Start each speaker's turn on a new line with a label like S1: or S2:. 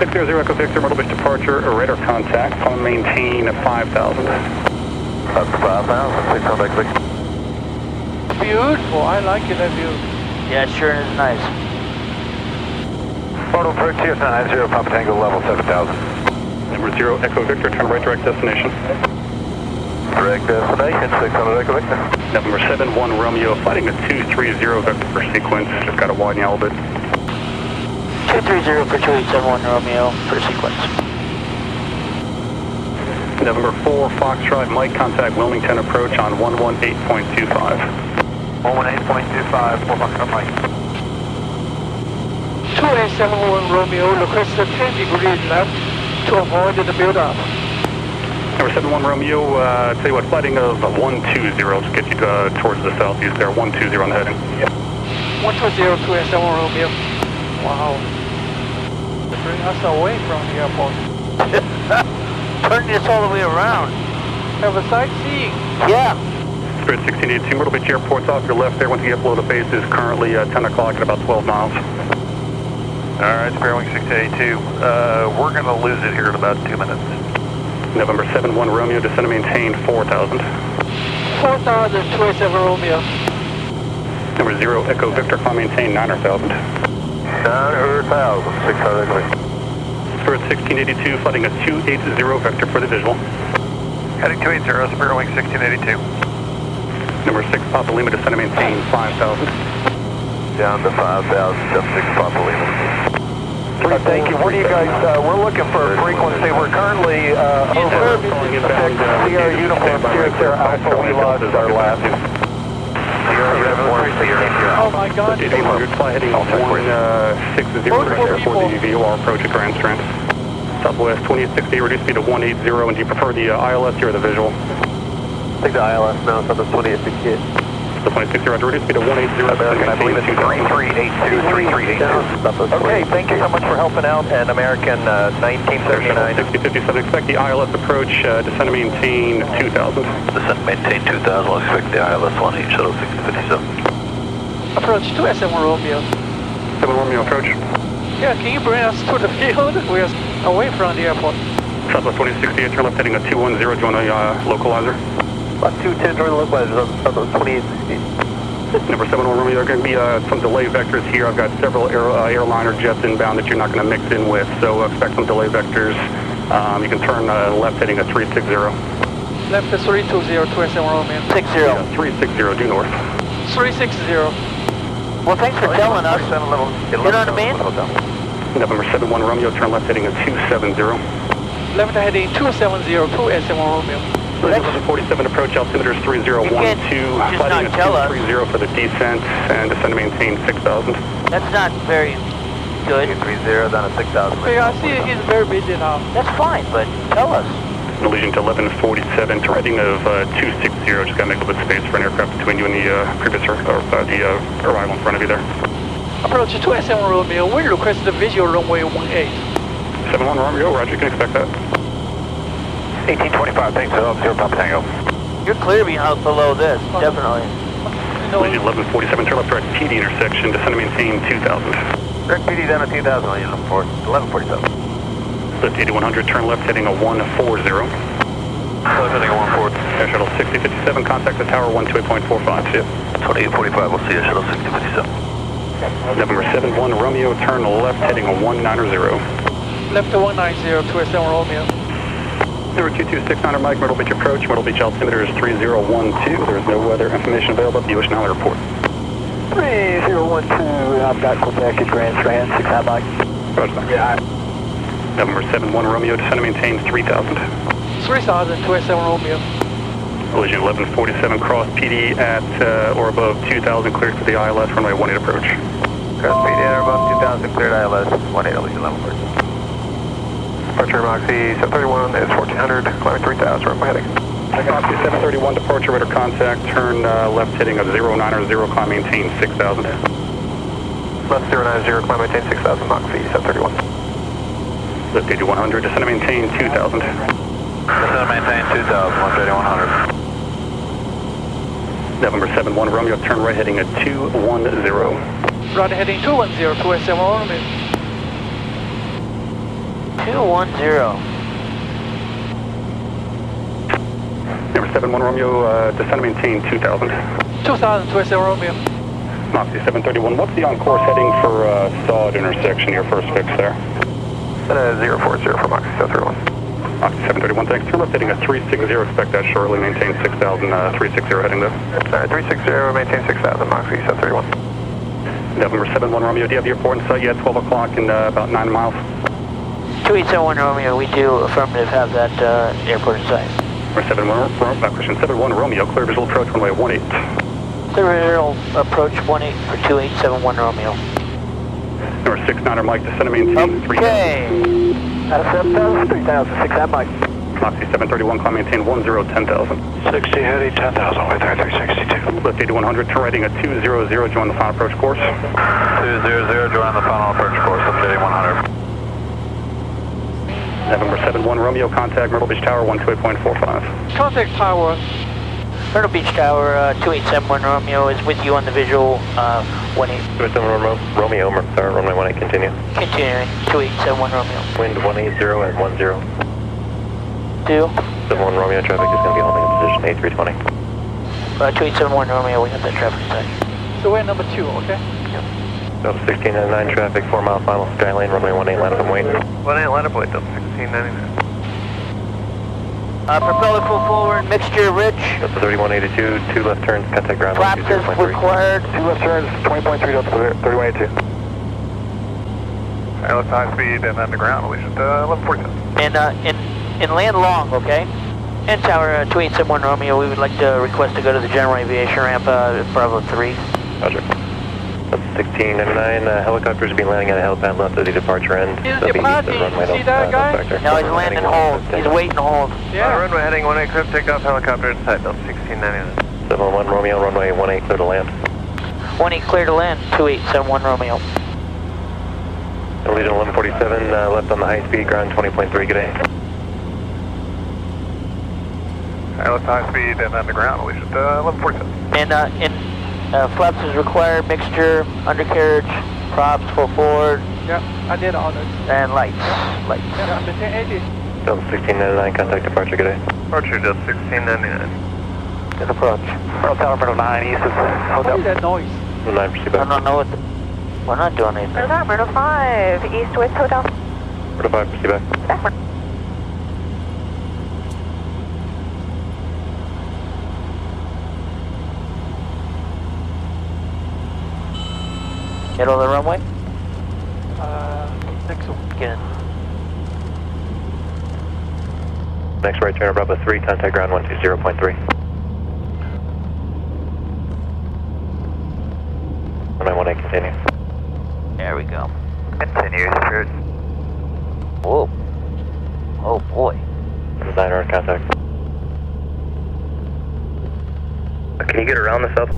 S1: 600 Echo Victor, Myrtle Beach departure, radar contact, phone maintain 5,000.
S2: That's 5,000, 600 Echo Victor.
S3: Beautiful, I like it, that view.
S4: Yeah, it sure is nice.
S2: Photo approach here, 90, Papa Tango level 7,000.
S1: Number 0 Echo Victor, turn right direct destination.
S2: Direct destination, 600 Echo Victor.
S1: November 71 Romeo, flighting a 230 vector per sequence, just got to widen out a little bit.
S4: 230 for 2871 Romeo for sequence.
S1: November 4 Foxtrot, Mike, contact Wilmington approach on 118.25.
S2: 118.25, 4 Foxtrot Mike.
S3: 2871 Romeo, request a 10 degrees left to avoid the build-up.
S1: Number 71 Romeo, tell you what, flighting of 120 to get you towards the southeast there, 120 on the heading.
S3: 120, 287 Romeo. Wow. They bring us away from the airport.
S4: Turning this all the way around.
S3: Have a sightseeing.
S4: Yeah.
S1: Spirit 1682, Myrtle Beach Airport's off your left there. Once you get below the base is currently 10 o'clock at about 12 miles.
S2: Alright, Spirit Wing 1682. We're going to lose it here in about 2 minutes.
S1: November 71 Romeo, descend and maintain 4,000.
S3: 4,000, 287 Romeo.
S1: Number 0 Echo Victor, climb maintain 9,000.
S2: 9,000, 600 Echo Victor.
S1: Spirit 1682, flighting a 280 vector for the visual.
S2: Heading 280, Spirit Wing 1682.
S1: Number 6 Papa Lima, descend and maintain 5,000.
S2: Down to 5,000, just 6 Papa Lima. Thank you. What do you guys, we're looking for a frequency. We're currently over 6 Sierra Uniform Sierra Alpha. We lost our last. Sierra Uniform Sierra.
S3: Oh my God.
S1: 800, fly heading 160 for the VOR approach at Grand Strand. Southwest 2860, reduce speed to 180, and do you prefer the ILS here or the visual?
S2: Take the ILS now, so the 2868.
S1: The 2660, roger, reduce speed to 180,
S2: American, I believe it's 3382, 3382. Okay, thank you so much for helping out, and American 1979.
S1: 6057, expect the ILS approach, descend and maintain 2000.
S2: Descend and maintain 2000, we'll expect the ILS 18, shuttle 6057.
S3: Approach 287 Romeo.
S1: 7 Romeo approach.
S3: Yeah, can you bring us to the field? We are away from the airport.
S1: Southwest 2068, turn left heading a 210, do you want a localizer?
S2: About 210, turn localizer on Southwest 2860.
S1: Number 7 Romeo, there are going to be some delay vectors here. I've got several airliner jets inbound that you're not going to mix in with, so expect some delay vectors. You can turn left heading a 360.
S3: Left 320, 287 Romeo.
S4: 60.
S1: Yeah, 360, due north.
S3: 360.
S4: Well, thanks for telling us. You know what I mean?
S1: November 71 Romeo, turn left heading a 270.
S3: Left heading 270, 287 Romeo.
S1: 47 approach, altimeter is 3012, flighting at 230 for the descent, and descend to maintain 6,000.
S4: That's not very good.
S2: 230 down to 6,000.
S3: Okay, I see he's very busy now.
S4: That's fine, but tell us.
S1: Allegiant to 1147, to heading of 260, just got to make a little bit of space for an aircraft between you and the previous the arrival in front of you there.
S3: Approach 287 Romeo, we request the visual runway 18.
S1: 71 Romeo, roger, you can expect that.
S2: 1825, thanks, 0 Papa Tango.
S4: You're clear below this, definitely.
S1: Allegiant 1147, turn left direct PD intersection, descend and maintain 2000.
S2: Direct PD down to 2000, Allegiant 1147.
S1: Lift 8100, turn left heading a 140.
S2: Left heading a 140.
S1: Air Shuttle 6057, contact the tower 128.45, see ya.
S2: 2845, we'll see you, Shuttle 6057.
S1: November 71 Romeo, turn left heading a 190.
S3: Left 190, 287 Romeo.
S1: Number 22600 Mike, Myrtle Beach approach. Myrtle Beach altimeter is 3012. There's no weather information available at the Ocean Isle Airport.
S2: 3012, I've got Quebec at Grand Strand, 6 Mike.
S1: Roger that. Yeah. November 71 Romeo, descend and maintain 3000.
S3: 3000, 287 Romeo.
S1: Allegiant 1147, cross PD at or above 2000, cleared for the ILS, runway 18 approach.
S2: Cross PD at or above 2000, cleared ILS, 18, Allegiant 1147. Departure Moxie 731 is 1400, climbing 3000, runway heading.
S1: Moxie 731, departure radar contact, turn left heading of 090, climb maintain 6000.
S2: Left 090, climb maintain 6000, Moxie 731.
S1: Lift 8100, descend and maintain 2000.
S2: Descend and maintain 2000, left 8100.
S1: November 71 Romeo, turn right heading at 210.
S3: Right heading 210, 287 Romeo.
S4: 210.
S1: Number 71 Romeo, descend and maintain 2000.
S3: 2000, 20 Romeo.
S1: Moxie 731, what's the on-course heading for Sod intersection, your first fix there?
S2: 040 for Moxie 731.
S1: Moxie 731, thanks. You're left heading a 360, expect that shortly, maintain 6000, 360 heading there.
S2: 360, maintain 6000, Moxie 731.
S1: November 71 Romeo, do you have the airport in sight yet? 12 o'clock and about 9 miles.
S4: 2871 Romeo, we do affirmative have that airport in sight.
S1: Number 71 Romeo, clear visual approach runway 18.
S4: Clear visual approach 18 for 2871 Romeo.
S1: Number 69er Mike, descend and maintain 3000.
S4: Okay.
S2: Out of 7,000, 3,000, 6 at Mike.
S1: Moxie 731, climb maintain 10,000.
S2: 60 heading 10,000 with 362.
S1: Lift 8100, turn right heading a 200, join the final approach course.
S2: 200, join the final approach course, up to 8100.
S1: November 71 Romeo, contact Myrtle Beach Tower 128.45.
S3: Contact tower.
S4: Myrtle Beach Tower, 2871 Romeo is with you on the visual 18.
S1: 271 Romeo, runway 18, continue.
S4: Continuing, 2871 Romeo.
S1: Wind 180 at 10.
S4: 2.
S1: 71 Romeo, traffic is going to be holding in position A320.
S4: 2871 Romeo, we have that traffic in sight.
S3: So we're number 2, okay?
S1: Delta 1699 traffic, 4 mile final, Skylane, runway 18, line up and wait.
S2: 18, line up, wait, Delta 1699.
S4: Propeller full forward, mixture rich.
S1: Delta 3182, 2 left turns, contact ground.
S4: Flaps as required.
S2: 2 left turns, 20.3 Delta 3182. Let's high speed and underground, we should 1147.
S4: And land long, okay? And Tower 2871 Romeo, we would like to request to go to the general aviation ramp, Bravo 3.
S1: Roger. 1699, helicopters will be landing at a helipad left of the departure end.
S3: Is the pilot, see that guy?
S4: No, he's landing hold. He's waiting hold.
S3: Yeah.
S2: Runway heading 18, clear for takeoff, helicopter inside, Delta 1699.
S1: 71 Romeo, runway 18, clear to land.
S4: 18 clear to land, 2871 Romeo.
S1: Legion 1147, left on the high speed, ground 20.3, good day.
S2: Let's high speed and underground, we should 1147.
S4: And flaps is required, mixture, undercarriage, props, full forward.
S3: Yeah, I did all this.
S4: And lights. Lights.
S3: Yeah, I'm 1080.
S1: Delta 1699, contact departure, good day.
S2: Departure, Delta 1699.
S4: Good approach.
S2: Hotel Myrtle 9, east of
S3: What is that noise?
S1: 9, proceed
S4: I
S1: back.
S4: don't know what we're not doing anything.
S5: Myrtle 5, East West Hotel.
S1: Myrtle 5, proceed back.
S4: Middle of the runway?
S3: Next one.
S4: Get in.
S1: Next right turn, Bravo 3, contact ground 120.3. Runway 18, continue.
S4: There we go.
S2: Continue, Spirit.
S4: Whoa. Oh boy.
S1: Designer on contact.
S2: Can you get around this up?